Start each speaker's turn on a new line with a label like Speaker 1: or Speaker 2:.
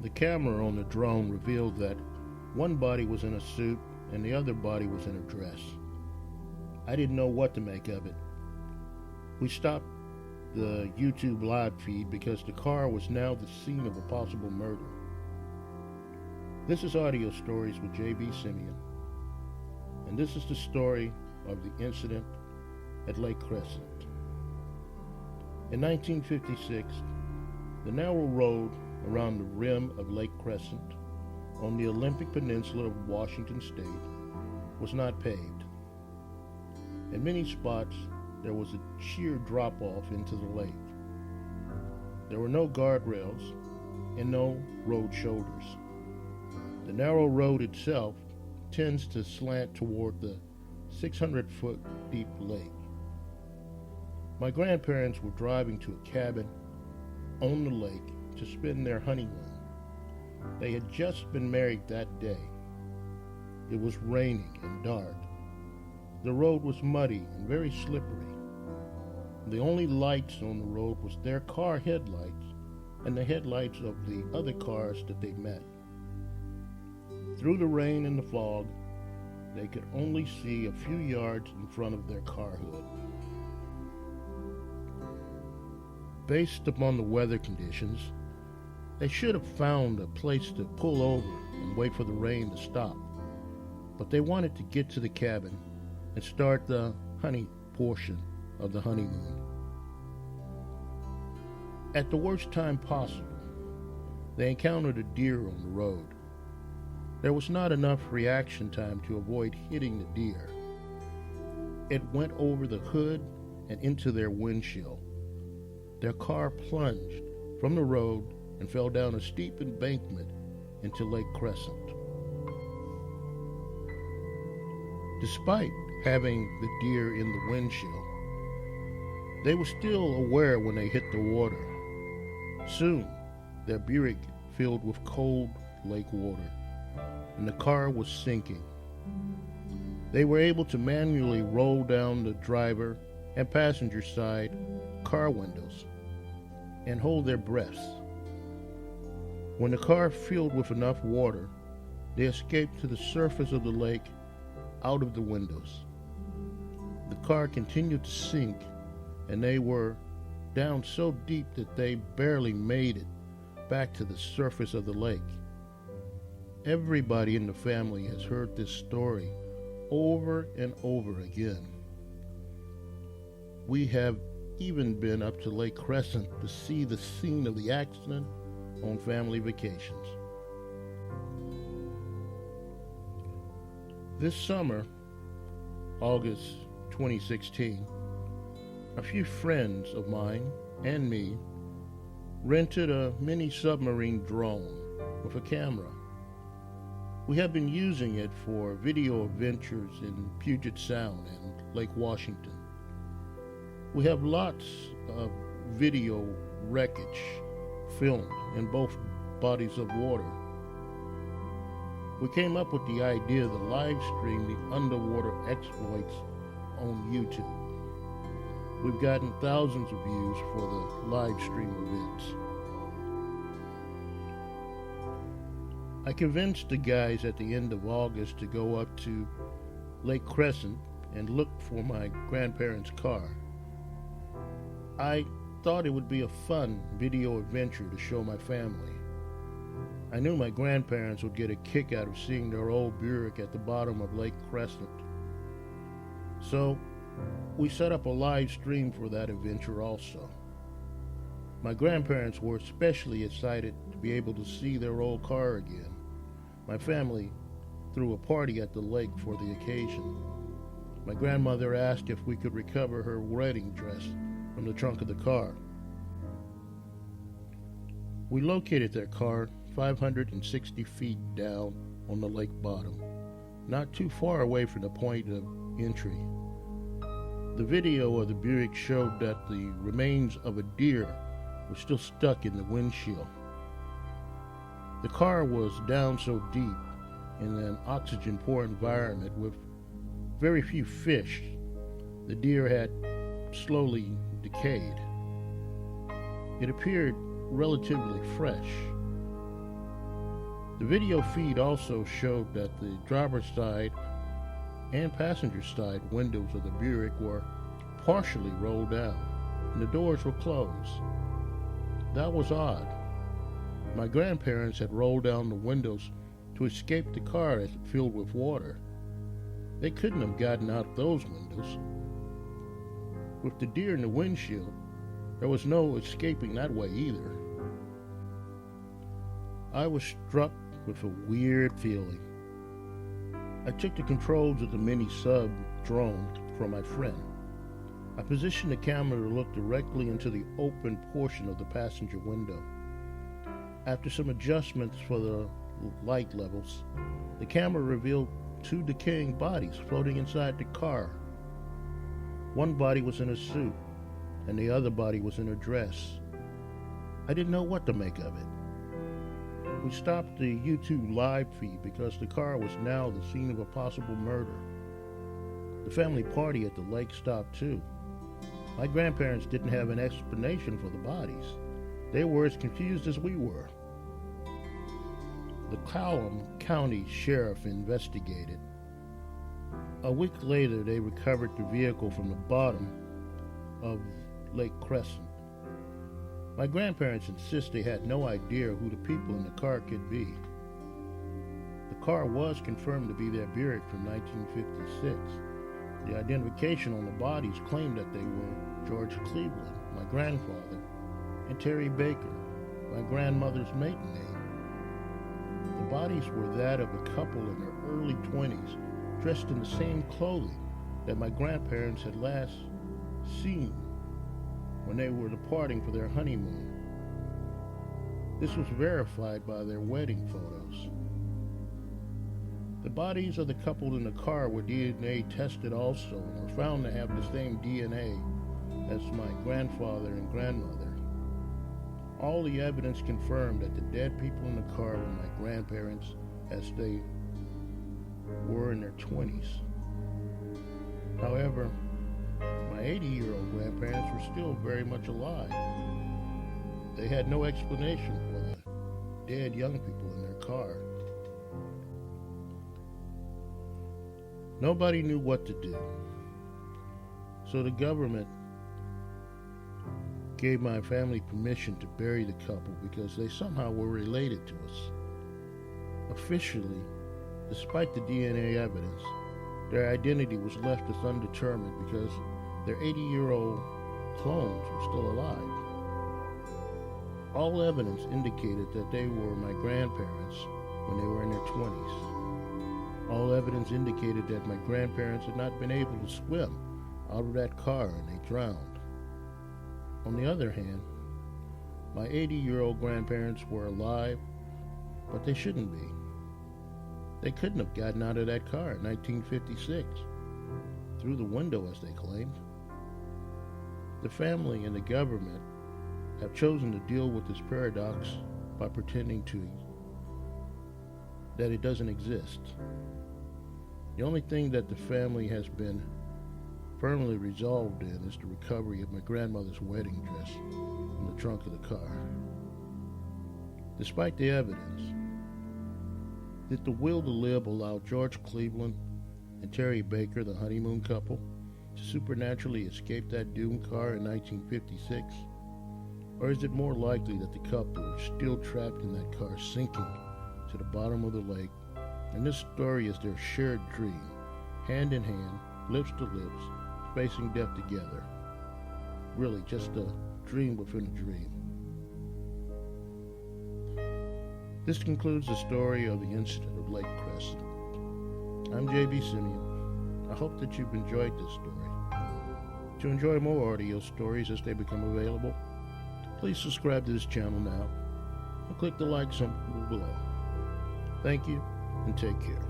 Speaker 1: The camera on the drone revealed that one body was in a suit and the other body was in a dress. I didn't know what to make of it. We stopped the YouTube live feed because the car was now the scene of a possible murder. This is Audio Stories with J.B. Simien, and this is the story of the incident at Lake Crescent. In 1956, the narrow road around the rim of Lake Crescent on the Olympic Peninsula of Washington State was not paved. In many spots, there was a sheer drop-off into the lake. There were no guardrails and no road shoulders. The narrow road itself tends to slant toward the 600-foot deep lake. My grandparents were driving to a cabin on the lake to spend their honeymoon. They had just been married that day. It was raining and dark. The road was muddy and very slippery. The only lights on the road was their car headlights and the headlights of the other cars that they met. Through the rain and the fog, they could only see a few yards in front of their car hood. Based upon the weather conditions, they should have found a place to pull over and wait for the rain to stop. But they wanted to get to the cabin and start the honey portion of the honeymoon. At the worst time possible, they encountered a deer on the road. There was not enough reaction time to avoid hitting the deer. It went over the hood and into their windshield. Their car plunged from the road and fell down a steep embankment into Lake Crescent. Despite having the deer in the windshield, they were still aware when they hit the water. Soon, their Buick filled with cold lake water, and the car was sinking. They were able to manually roll down the driver and passenger side car windows and hold their breaths. When the car filled with enough water, they escaped to the surface of the lake out of the windows. The car continued to sink, and they were down so deep that they barely made it back to the surface of the lake. Everybody in the family has heard this story over and over again. We have even been up to Lake Crescent to see the scene of the accident on family vacations. This summer, August 2016, a few friends of mine and me rented a mini submarine drone with a camera. We have been using it for video adventures in Puget Sound and Lake Washington. We have lots of video wreckage filmed in both bodies of water. We came up with the idea to live stream the underwater exploits on YouTube. We've gotten thousands of views for the live stream events. I convinced the guys at the end of August to go up to Lake Crescent and look for my grandparents' car. I thought it would be a fun video adventure to show my family. I knew my grandparents would get a kick out of seeing their old Buick at the bottom of Lake Crescent. So, we set up a live stream for that adventure also. My grandparents were especially excited to be able to see their old car again. My family threw a party at the lake for the occasion. My grandmother asked if we could recover her wedding dress from the trunk of the car. We located their car 560 feet down on the lake bottom, not too far away from the point of entry. The video of the Buick showed that the remains of a deer were still stuck in the windshield. The car was down so deep in an oxygen-poor environment with very few fish, the deer had slowly decayed. It appeared relatively fresh. The video feed also showed that the driver's side and passenger side windows of the Buick were partially rolled down and the doors were closed. That was odd. My grandparents had rolled down the windows to escape the car as it filled with water. They couldn't have gotten out those windows. With the deer in the windshield, there was no escaping that way either. I was struck with a weird feeling. I took the controls of the mini sub drone from my friend. I positioned the camera to look directly into the open portion of the passenger window. After some adjustments for the light levels, the camera revealed two decaying bodies floating inside the car. One body was in a suit, and the other body was in a dress. I didn't know what to make of it. We stopped the YouTube live feed because the car was now the scene of a possible murder. The family party at the lake stopped too. My grandparents didn't have an explanation for the bodies. They were as confused as we were. The Clallam County Sheriff investigated. A week later, they recovered the vehicle from the bottom of Lake Crescent. My grandparents insist they had no idea who the people in the car could be. The car was confirmed to be their Buick from 1956. The identification on the bodies claimed that they were George Cleveland, my grandfather, and Terry Baker, my grandmother's maiden name. The bodies were that of a couple in their early 20s, dressed in the same clothing that my grandparents had last seen when they were departing for their honeymoon. This was verified by their wedding photos. The bodies of the couple in the car were DNA tested also and were found to have the same DNA as my grandfather and grandmother. All the evidence confirmed that the dead people in the car were my grandparents as they were in their 20s. However, my 80-year-old grandparents were still very much alive. They had no explanation for the dead young people in their car. Nobody knew what to do. So the government gave my family permission to bury the couple because they somehow were related to us. Officially, despite the DNA evidence, their identity was left as undetermined because their 80-year-old clones were still alive. All evidence indicated that they were my grandparents when they were in their 20s. All evidence indicated that my grandparents had not been able to swim out of that car and they drowned. On the other hand, my 80-year-old grandparents were alive, but they shouldn't be. They couldn't have gotten out of that car in 1956, through the window as they claimed. The family and the government have chosen to deal with this paradox by pretending that it doesn't exist. The only thing that the family has been firmly resolved in is the recovery of my grandmother's wedding dress from the trunk of the car. Despite the evidence, did the will to live allow George Cleveland and Terry Baker, the honeymoon couple, to supernaturally escape that doomed car in 1956? Or is it more likely that the couple were still trapped in that car sinking to the bottom of the lake, and this story is their shared dream, hand in hand, lips to lips, facing death together? Really, just a dream within a dream. This concludes the story of the incident of Lake Crescent. I'm J.B. Simien. I hope that you've enjoyed this story. To enjoy more audio stories as they become available, please subscribe to this channel now and click the like symbol below. Thank you and take care.